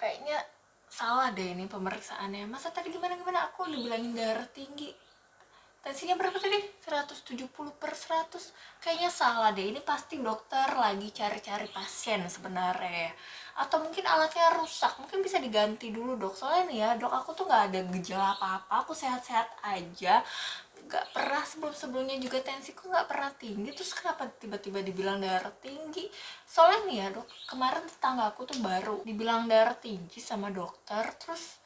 kayaknya salah deh ini pemeriksaannya. Masa tadi gimana aku dibilangin darah tinggi, tensinya berapa tadi? 170/100. Kayaknya salah deh, ini pasti dokter lagi cari-cari pasien sebenarnya ya. Atau mungkin alatnya rusak, mungkin bisa diganti dulu dok. Soalnya nih ya dok, aku tuh nggak ada gejala apa-apa, aku sehat-sehat aja. Nggak pernah sebelum-sebelumnya juga tensiku nggak pernah tinggi, terus kenapa tiba-tiba dibilang darah tinggi? Soalnya nih ya dok, kemarin tetangga aku tuh baru dibilang darah tinggi sama dokter, terus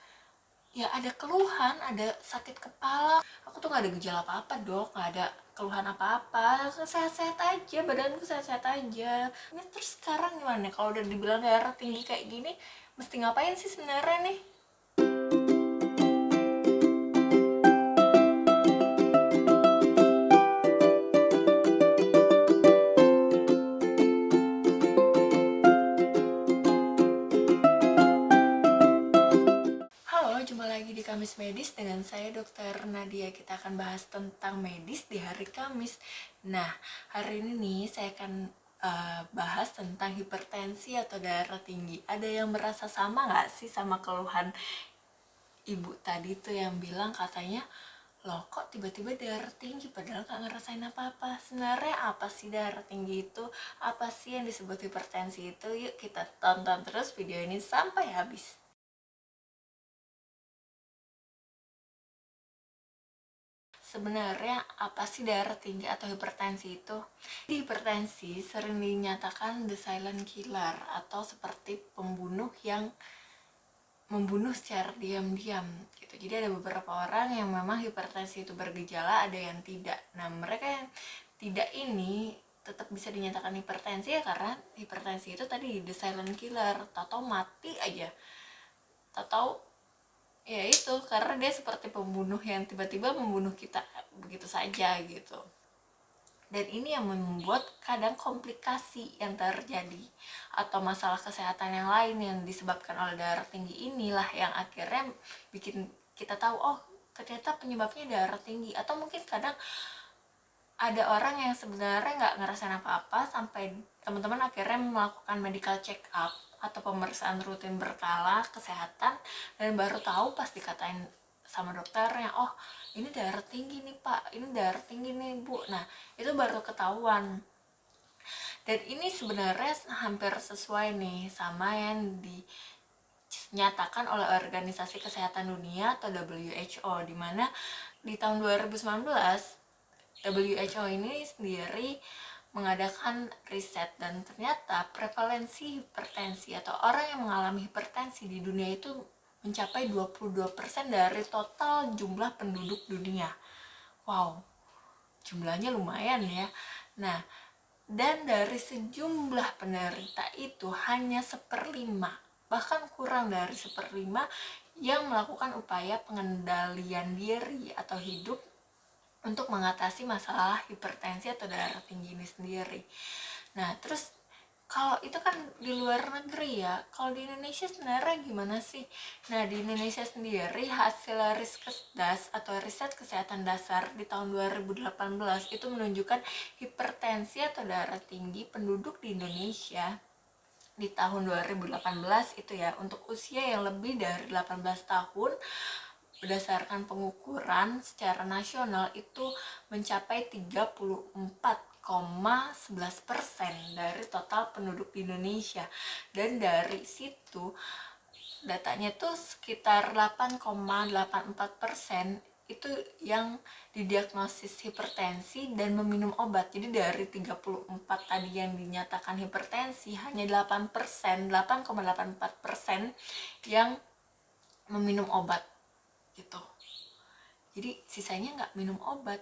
ya ada keluhan, ada sakit kepala. Aku tuh nggak ada gejala apa-apa dok, nggak ada keluhan apa-apa, sehat-sehat aja, badanku sehat-sehat aja. Ini terus sekarang gimana nih kalau udah dibilang darah tinggi kayak gini, mesti ngapain sih sebenarnya nih? Halo, jumpa lagi di Kamis Medis dengan saya Dr. Nadia. Kita akan bahas tentang medis di hari Kamis. Nah, hari ini nih saya akan bahas tentang hipertensi atau darah tinggi. Ada yang merasa sama nggak sih sama keluhan ibu tadi tuh yang bilang katanya, loh kok tiba-tiba darah tinggi padahal nggak ngerasain apa-apa. Sebenarnya apa sih darah tinggi itu? Apa sih yang disebut hipertensi itu? Yuk kita tonton terus video ini sampai habis. Sebenarnya apa sih darah tinggi atau hipertensi itu? Hipertensi sering dinyatakan the silent killer atau seperti pembunuh yang membunuh secara diam-diam gitu. Jadi ada beberapa orang yang memang hipertensi itu bergejala, ada yang tidak. Nah, mereka yang tidak ini tetap bisa dinyatakan hipertensi ya karena hipertensi itu tadi the silent killer, tahu mati aja. Tahu ya itu karena dia seperti pembunuh yang tiba-tiba membunuh kita begitu saja gitu. Dan ini yang membuat kadang komplikasi yang terjadi atau masalah kesehatan yang lain yang disebabkan oleh darah tinggi inilah yang akhirnya bikin kita tahu, oh ternyata penyebabnya darah tinggi. Atau mungkin kadang ada orang yang sebenarnya nggak ngerasain apa-apa sampai teman-teman akhirnya melakukan medical check up atau pemeriksaan rutin berkala kesehatan, dan baru tahu pas dikatain sama dokternya, oh ini darah tinggi nih pak, ini darah tinggi nih bu. Nah itu baru ketahuan. Dan ini sebenarnya hampir sesuai nih sama yang dinyatakan oleh Organisasi Kesehatan Dunia atau WHO, di mana di tahun 2019 WHO ini sendiri mengadakan riset dan ternyata prevalensi hipertensi atau orang yang mengalami hipertensi di dunia itu mencapai 22% dari total jumlah penduduk dunia. Wow, jumlahnya lumayan ya. Nah, dan dari sejumlah penderita itu hanya 1/5, bahkan kurang dari 1/5 yang melakukan upaya pengendalian diri atau hidup untuk mengatasi masalah hipertensi atau darah tinggi ini sendiri. Nah, terus kalau itu kan di luar negeri ya, kalau di Indonesia sebenarnya gimana sih? Nah, di Indonesia sendiri hasil Riskesdas atau riset kesehatan dasar di tahun 2018 itu menunjukkan hipertensi atau darah tinggi penduduk di Indonesia di tahun 2018 itu ya, untuk usia yang lebih dari 18 tahun berdasarkan pengukuran secara nasional itu mencapai 34,11% dari total penduduk di Indonesia. Dan dari situ datanya tuh sekitar 8,84% itu yang didiagnosis hipertensi dan meminum obat. Jadi dari 34 tadi yang dinyatakan hipertensi, hanya 8,84% yang meminum obat gitu. Jadi sisanya nggak minum obat.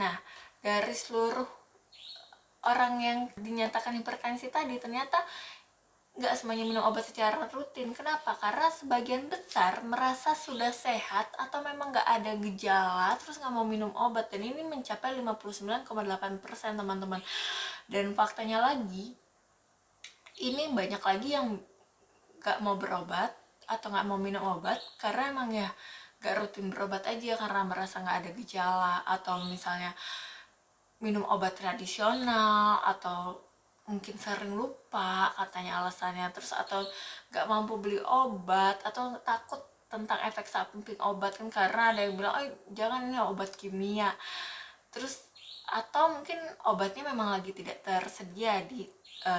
Nah, dari seluruh orang yang dinyatakan hipertensi tadi ternyata nggak semuanya minum obat secara rutin. Kenapa? Karena sebagian besar merasa sudah sehat atau memang nggak ada gejala terus nggak mau minum obat, dan ini mencapai 59,8% teman-teman. Dan faktanya lagi, ini banyak lagi yang nggak mau berobat atau nggak mau minum obat karena emang ya nggak rutin berobat aja karena merasa nggak ada gejala, atau misalnya minum obat tradisional atau mungkin sering lupa katanya alasannya, terus atau nggak mampu beli obat, atau takut tentang efek samping obat kan, karena ada yang bilang oh jangan, ini obat kimia. Terus atau mungkin obatnya memang lagi tidak tersedia di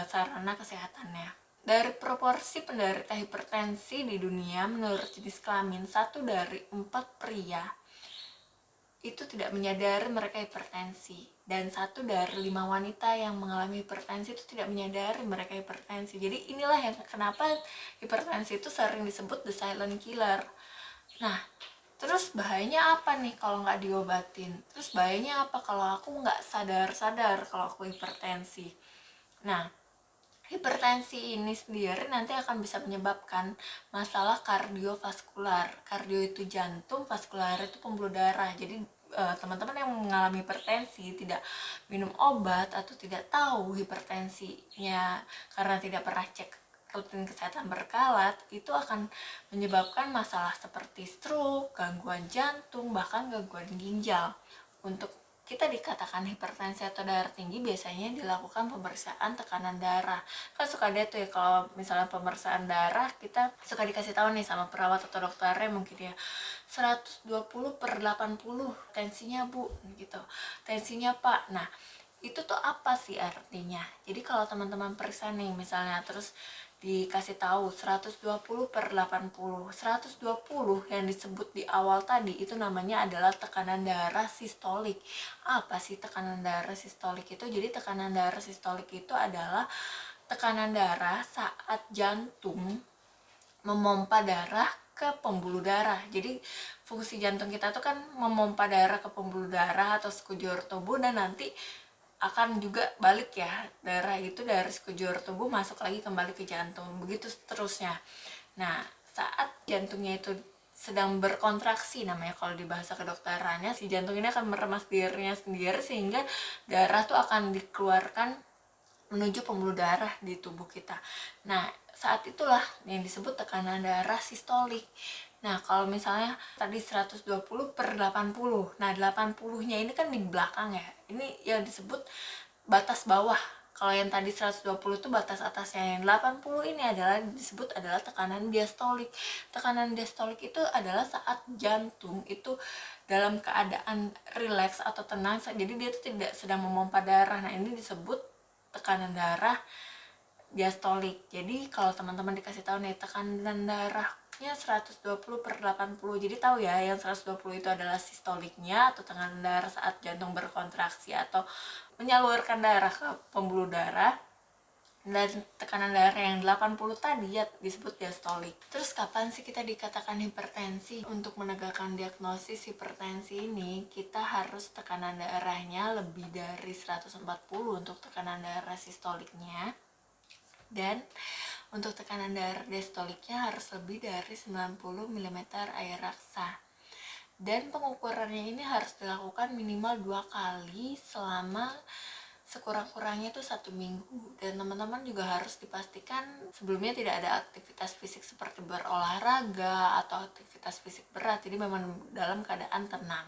sarana kesehatannya. Dari proporsi penderita hipertensi di dunia menurut jenis kelamin, 1 dari 4 pria itu tidak menyadari mereka hipertensi, dan 1 dari 5 wanita yang mengalami hipertensi itu tidak menyadari mereka hipertensi. Jadi inilah yang kenapa hipertensi itu sering disebut the silent killer. Nah, terus bahayanya apa nih kalau nggak diobatin? Terus bahayanya apa kalau aku nggak sadar-sadar kalau aku hipertensi? Nah, hipertensi ini sendiri nanti akan bisa menyebabkan masalah kardiovaskular. Kardio itu jantung, vaskular itu pembuluh darah. Jadi teman-teman yang mengalami hipertensi tidak minum obat atau tidak tahu hipertensinya karena tidak pernah cek rutin kesehatan berkala, itu akan menyebabkan masalah seperti stroke, gangguan jantung, bahkan gangguan ginjal. Untuk kita dikatakan hipertensi atau darah tinggi, biasanya dilakukan pemeriksaan tekanan darah. Kan suka ada tuh ya, kalau misalnya pemeriksaan darah, kita suka dikasih tahu nih sama perawat atau dokternya, mungkin ya 120/80 tensinya bu, gitu, tensinya pak. Nah, itu tuh apa sih artinya? Jadi kalau teman-teman periksa nih misalnya, terus dikasih tahu 120/80, 120 yang disebut di awal tadi itu namanya adalah tekanan darah sistolik. Apa sih tekanan darah sistolik itu? Jadi tekanan darah sistolik itu adalah tekanan darah saat jantung memompa darah ke pembuluh darah. Jadi fungsi jantung kita tuh kan memompa darah ke pembuluh darah atau sekujur tubuh, dan nanti akan juga balik ya, darah itu dari sekujur tubuh masuk lagi kembali ke jantung, begitu seterusnya. Nah, saat jantungnya itu sedang berkontraksi, namanya kalau di bahasa kedokterannya, si jantung ini akan meremas dirinya sendiri sehingga darah tuh akan dikeluarkan menuju pembuluh darah di tubuh kita. Nah, saat itulah yang disebut tekanan darah sistolik. Nah, kalau misalnya tadi 120/80, nah 80-nya ini kan di belakang ya, ini yang disebut batas bawah. Kalau yang tadi 120 itu batas atasnya, yang 80 ini disebut tekanan diastolik. Tekanan diastolik itu adalah saat jantung itu dalam keadaan rileks atau tenang, jadi dia itu tidak sedang memompa darah. Nah, ini disebut tekanan darah diastolik. Jadi kalau teman-teman dikasih tahu nih tekanan darahnya 120/80, jadi tahu ya, yang 120 itu adalah sistoliknya atau tekanan darah saat jantung berkontraksi atau menyalurkan darah ke pembuluh darah, dan tekanan darah yang 80 tadi ya disebut diastolik. Terus kapan sih kita dikatakan hipertensi? Untuk menegakkan diagnosis hipertensi ini, kita harus tekanan darahnya lebih dari 140 untuk tekanan darah sistoliknya, dan untuk tekanan darah diastoliknya harus lebih dari 90 mm air raksa. Dan pengukurannya ini harus dilakukan minimal 2 kali selama sekurang-kurangnya itu 1 minggu. Dan teman-teman juga harus dipastikan sebelumnya tidak ada aktivitas fisik seperti berolahraga atau aktivitas fisik berat, jadi memang dalam keadaan tenang.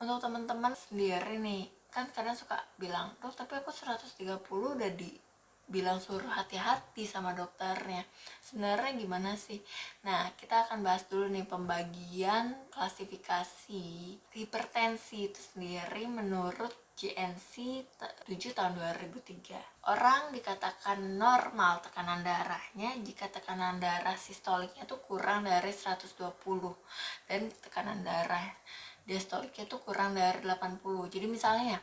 Untuk teman-teman sendiri nih, kan kadang suka bilang, dok tapi aku 130 udah dibilang suruh hati-hati sama dokternya. Sebenarnya gimana sih? Nah, kita akan bahas dulu nih pembagian klasifikasi hipertensi itu sendiri menurut JNC 7 tahun 2003. Orang dikatakan normal tekanan darahnya jika tekanan darah sistoliknya tuh kurang dari 120 dan tekanan darah diastoliknya tuh kurang dari 80. Jadi misalnya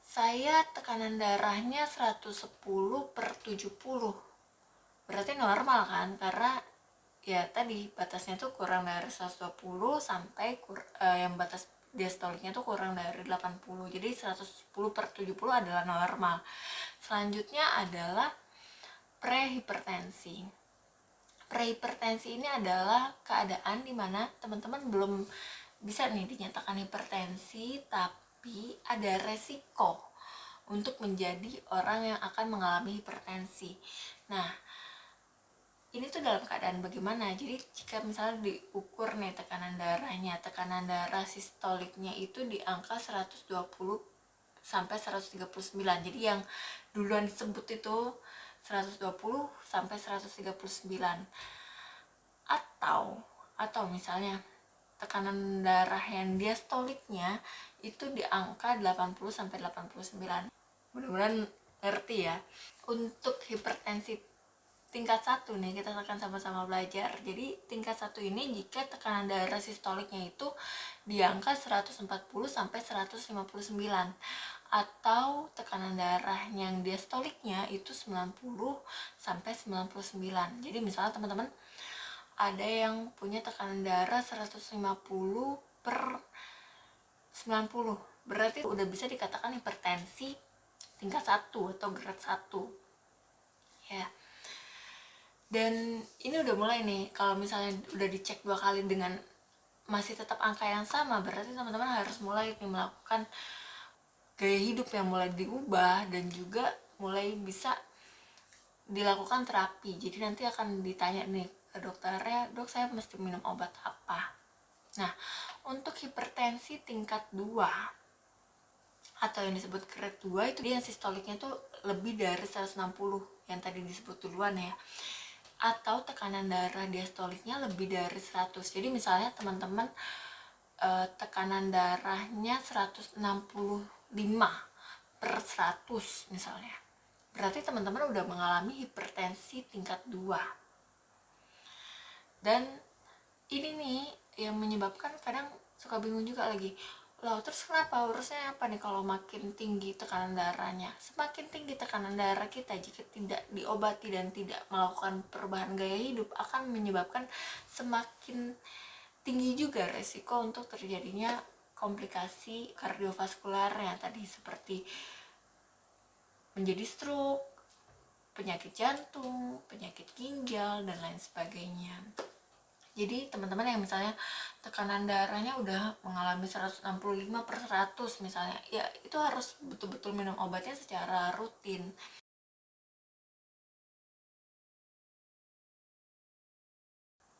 saya tekanan darahnya 110/70, berarti normal kan, karena ya tadi batasnya tuh kurang dari 120 sampai yang batas diastoliknya tuh kurang dari 80. Jadi 110/70 adalah normal. Selanjutnya adalah prehipertensi. Prehipertensi ini adalah keadaan dimana teman-teman belum bisa nih dinyatakan hipertensi, tapi ada resiko untuk menjadi orang yang akan mengalami hipertensi. Nah, ini tuh dalam keadaan bagaimana. Jadi jika misalnya diukur nih tekanan darahnya, tekanan darah sistoliknya itu di angka 120 sampai 139. Jadi yang duluan disebut itu 120 sampai 139. Atau misalnya tekanan darah yang diastoliknya itu di angka 80 sampai 89. Mudah-mudahan ngerti ya. Untuk hipertensi tingkat 1 nih, kita akan sama-sama belajar. Jadi tingkat 1 ini jika tekanan darah sistoliknya itu di angka 140 sampai 159, atau tekanan darah yang diastoliknya itu 90 sampai 99. Jadi misalnya teman-teman ada yang punya tekanan darah 150 per 90, berarti udah bisa dikatakan hipertensi tingkat 1 atau grade 1 ya. Dan ini udah mulai nih, kalau misalnya udah dicek 2 kali dengan masih tetap angka yang sama, berarti teman-teman harus mulai nih melakukan gaya hidup yang mulai diubah, dan juga mulai bisa dilakukan terapi. Jadi nanti akan ditanya nih ke dokternya, dok saya mesti minum obat apa. Nah, untuk hipertensi tingkat 2 atau yang disebut grade 2 itu dia yang sistoliknya tuh lebih dari 160 yang tadi disebut duluan ya, atau tekanan darah diastoliknya lebih dari 100. Jadi misalnya teman-teman tekanan darahnya 165 per 100 misalnya, berarti teman-teman udah mengalami hipertensi tingkat 2. Dan ini nih yang menyebabkan kadang suka bingung juga lagi, loh terus kenapa urusnya apa nih kalau makin tinggi tekanan darahnya? Semakin tinggi tekanan darah kita jika tidak diobati dan tidak melakukan perubahan gaya hidup akan menyebabkan semakin tinggi juga resiko untuk terjadinya komplikasi kardiovaskularnya tadi, seperti menjadi stroke, penyakit jantung, penyakit ginjal, dan lain sebagainya. Jadi teman-teman yang misalnya tekanan darahnya udah mengalami 165 per 100 misalnya, ya itu harus betul-betul minum obatnya secara rutin.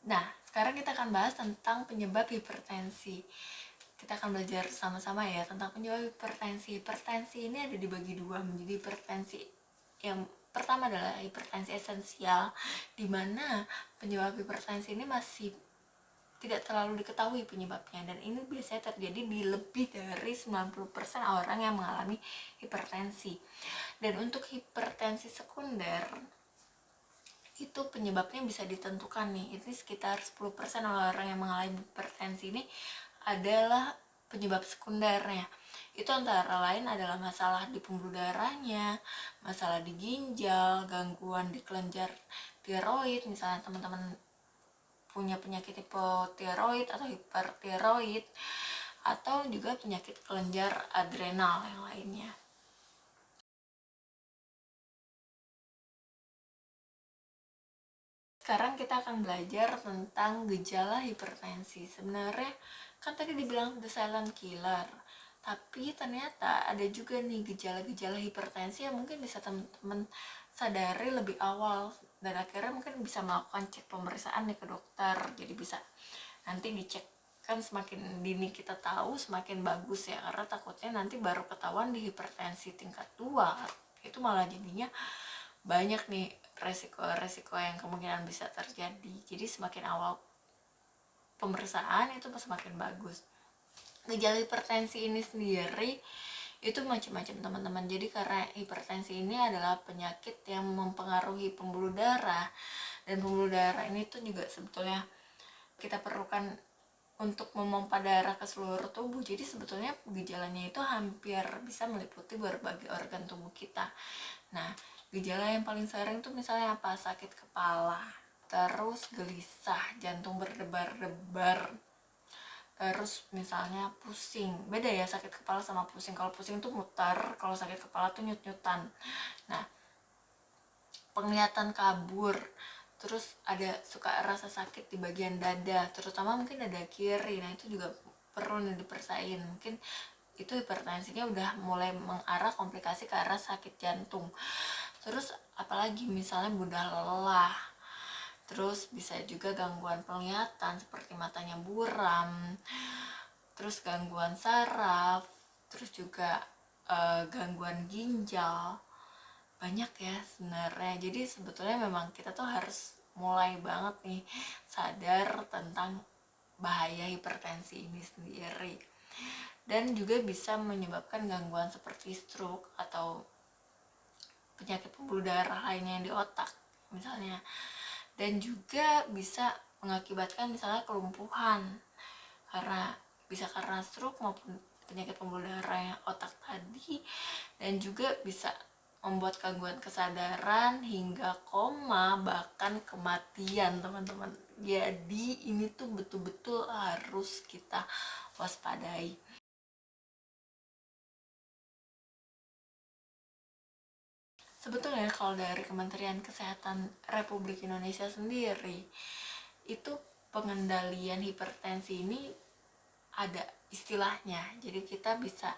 Nah, sekarang kita akan bahas tentang penyebab hipertensi. Kita akan belajar sama-sama ya tentang penyebab hipertensi. Hipertensi ini ada dibagi dua menjadi hipertensi yang pertama adalah hipertensi esensial, di mana penyebab hipertensi ini masih tidak terlalu diketahui penyebabnya, dan ini biasanya terjadi di lebih dari 90% orang yang mengalami hipertensi. Dan untuk hipertensi sekunder itu penyebabnya bisa ditentukan nih, ini sekitar 10% orang yang mengalami hipertensi ini adalah penyebab sekundernya. Itu antara lain adalah masalah di pembuluh darahnya, masalah di ginjal, gangguan di kelenjar tiroid, misalnya teman-teman punya penyakit hipotiroid atau hipertiroid, atau juga penyakit kelenjar adrenal yang lainnya. Sekarang kita akan belajar tentang gejala hipertensi. Sebenarnya kan tadi dibilang the silent killer, tapi ternyata ada juga nih gejala-gejala hipertensi yang mungkin bisa teman-teman sadari lebih awal, dan akhirnya mungkin bisa melakukan cek pemeriksaan nih ke dokter. Jadi bisa nanti dicek, kan semakin dini kita tahu semakin bagus ya, karena takutnya nanti baru ketahuan di hipertensi tingkat 2 itu malah jadinya banyak nih resiko-resiko yang kemungkinan bisa terjadi. Jadi semakin awal pemeriksaan itu semakin bagus. Gejala hipertensi ini sendiri itu macam-macam teman-teman. Jadi karena hipertensi ini adalah penyakit yang mempengaruhi pembuluh darah, dan pembuluh darah ini tuh juga sebetulnya kita perlukan untuk memompa darah ke seluruh tubuh. Jadi sebetulnya gejalanya itu hampir bisa meliputi berbagai organ tubuh kita. Nah, gejala yang paling sering tuh misalnya apa? Sakit kepala, terus gelisah, jantung berdebar-debar, terus misalnya pusing. Beda ya sakit kepala sama pusing. Kalau pusing tuh muter, kalau sakit kepala tuh nyut-nyutan. Nah, penglihatan kabur, terus ada suka rasa sakit di bagian dada, terutama mungkin dada kiri. Nah, itu juga perlu diperiksain. Mungkin itu hipertensinya udah mulai mengarah komplikasi ke arah sakit jantung. Terus apalagi misalnya mudah lelah, Terus bisa juga gangguan penglihatan seperti matanya buram, terus gangguan saraf, terus juga gangguan ginjal. Banyak ya sebenarnya. Jadi sebetulnya memang kita tuh harus mulai banget nih sadar tentang bahaya hipertensi ini sendiri. Dan juga bisa menyebabkan gangguan seperti stroke atau penyakit pembuluh darah lainnya yang di otak misalnya. Dan juga bisa mengakibatkan misalnya kelumpuhan karena stroke maupun penyakit pembuluh darah yang otak tadi, dan juga bisa membuat gangguan kesadaran hingga koma bahkan kematian teman-teman. Jadi ini tuh betul-betul harus kita waspadai. Sebetulnya kalau dari Kementerian Kesehatan Republik Indonesia sendiri, itu pengendalian hipertensi ini ada istilahnya. Jadi kita bisa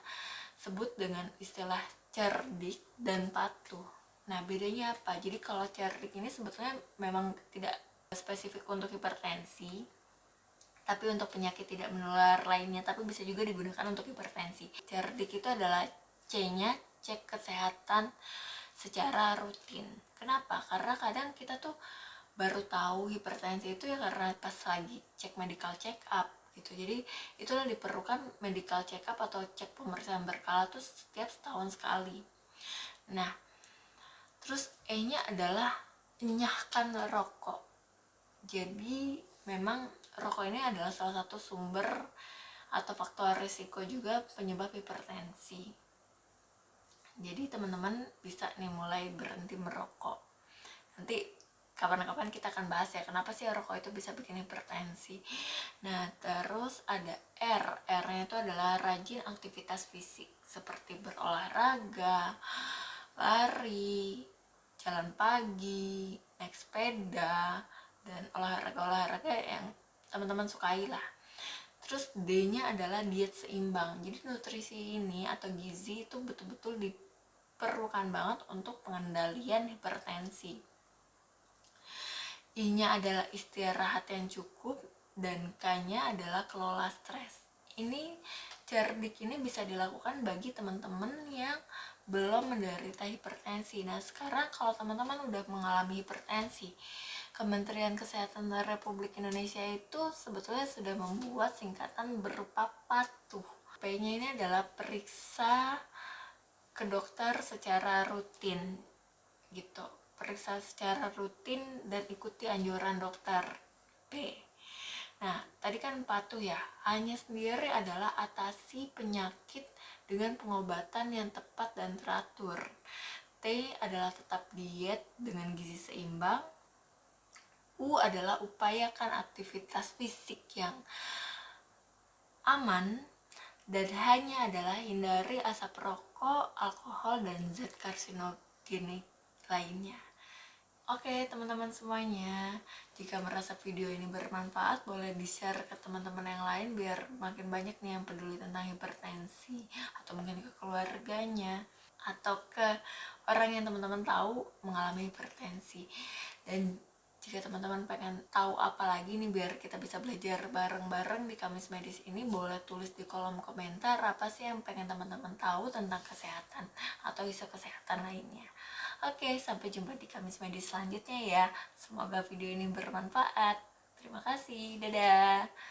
sebut dengan istilah cerdik dan patuh. Nah, bedanya apa? Jadi kalau cerdik ini sebetulnya memang tidak spesifik untuk hipertensi, tapi untuk penyakit tidak menular lainnya, tapi bisa juga digunakan untuk hipertensi. Cerdik itu adalah C-nya, cek kesehatan secara rutin. Kenapa? Karena kadang kita tuh baru tahu hipertensi itu ya karena pas lagi cek medical check up gitu. Jadi itulah diperlukan medical check up atau cek pemeriksaan berkala tuh setiap setahun sekali. Nah, terus E-nya adalah enyahkan rokok. Jadi memang rokok ini adalah salah satu sumber atau faktor risiko juga penyebab hipertensi. Jadi teman-teman bisa nih mulai berhenti merokok. Nanti kapan-kapan kita akan bahas ya kenapa sih rokok itu bisa bikin hipertensi. Nah, terus ada R. R-nya itu adalah rajin aktivitas fisik seperti berolahraga, lari, jalan pagi, naik sepeda, dan olahraga-olahraga yang teman-teman sukai lah. Terus D-nya adalah diet seimbang. Jadi nutrisi ini atau gizi itu betul-betul diperlukan banget untuk pengendalian hipertensi. I-nya adalah istirahat yang cukup, dan K-nya adalah kelola stres. Ini cerdik ini bisa dilakukan bagi teman-teman yang belum menderita hipertensi. Nah, sekarang kalau teman-teman udah mengalami hipertensi, Kementerian Kesehatan Republik Indonesia itu sebetulnya sudah membuat singkatan berupa PATUH. P-nya ini adalah periksa ke dokter secara rutin gitu. Periksa secara rutin dan ikuti anjuran dokter. P. Nah, tadi kan patuh ya. A-nya sendiri adalah atasi penyakit dengan pengobatan yang tepat dan teratur. T adalah tetap diet dengan gizi seimbang. U adalah upayakan aktivitas fisik yang aman. Dan H-nya adalah hindari asap rokok, alkohol, dan zat karsinogenik lainnya. Oke teman-teman semuanya, jika merasa video ini bermanfaat boleh di-share ke teman-teman yang lain biar makin banyak nih yang peduli tentang hipertensi, atau mungkin ke keluarganya atau ke orang yang teman-teman tahu mengalami hipertensi. Dan jika teman-teman pengen tahu apa lagi nih biar kita bisa belajar bareng-bareng di Kamis Medis ini, boleh tulis di kolom komentar apa sih yang pengen teman-teman tahu tentang kesehatan atau isu kesehatan lainnya. Oke, sampai jumpa di Kamis Medis selanjutnya ya. Semoga video ini bermanfaat. Terima kasih, dadah.